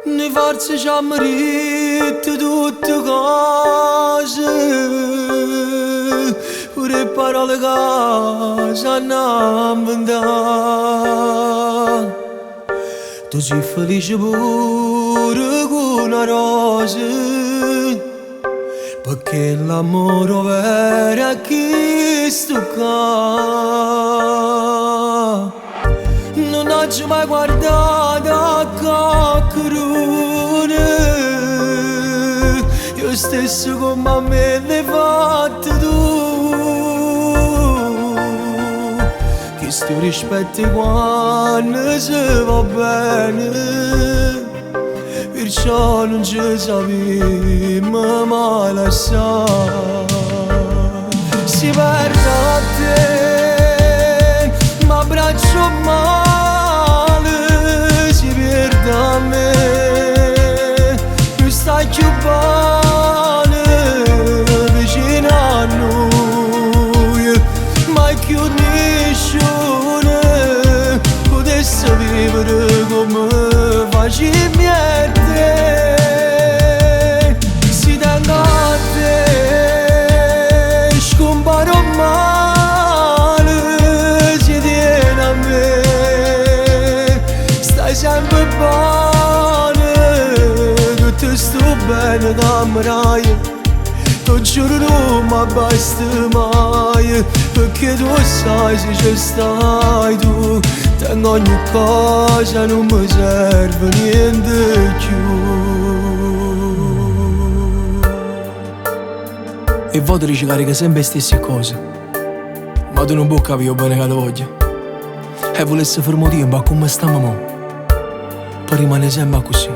Ne forse ci ha marito tutte cose, pure parole che ci hanno inventato. Tu sei felice pure con una rosa, perché l'amore vero è chi sto qua. Non ho mai guardato a qualcuno, io stesso come me l'hai fatto tu. Che sto rispetto quando si va bene, perciò non ci sappiamo mai lasciare. Si perde a te, ma abbraccio male, si perde a me, tu stai più bene vicino a noi, mai più nessuno potesse vivere come facciamo a te. Si tengo a te, scomparo male, si tiene a me, stai sempre bene, che ti sto bene camerai. Ti giuro non mi basta mai, perché tu sai se ci stai tu, tengo ogni cosa, non mi serve niente più. E voi ti ricarica sempre le stesse cose, ma tu non puoi capire bene che lo voglio. E volessi fare un motivo, ma come stiamo mo? Per rimanere sempre così,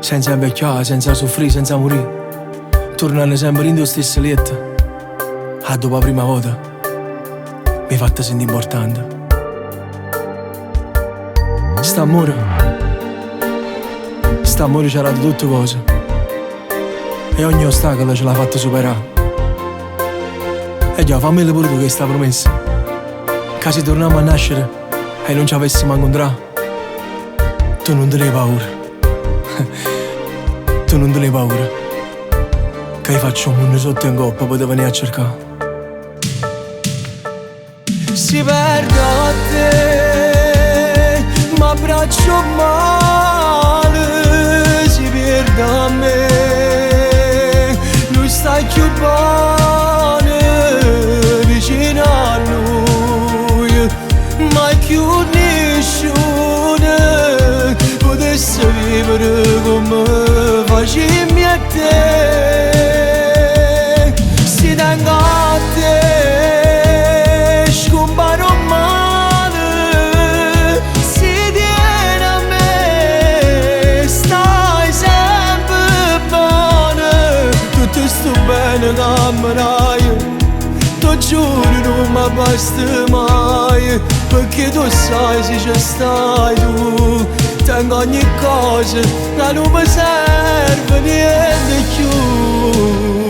senza invecchiare, senza soffrire, senza morire, tornando sempre in lo stesso letto. Ah, dopo la prima volta mi hai fatto sentire importante. St'amore ci ha dato tutte cose, e ogni ostacolo ce l'ha fatto superare. E già, fammi pure tu questa promessa, che se torniamo a nascere e non ci avessimo incontrato, tu non te ne hai paura. Tu non te ne hai paura, che faccio un mondo sotto in coppa per venire a cercare. Si perde a te, ma abbraccio male, si perde a me, lui stai più bene vicino a lui, mai più nessuno potesse vivere come facciamo a te. Si tengo a te, scomparo male, si tiene a me, stai sempre bene, tutto sto bene camerai. Ti giuro non mi basta mai, perché tu sai se ci stai tu, tengo ogni cosa, che non mi serve niente più.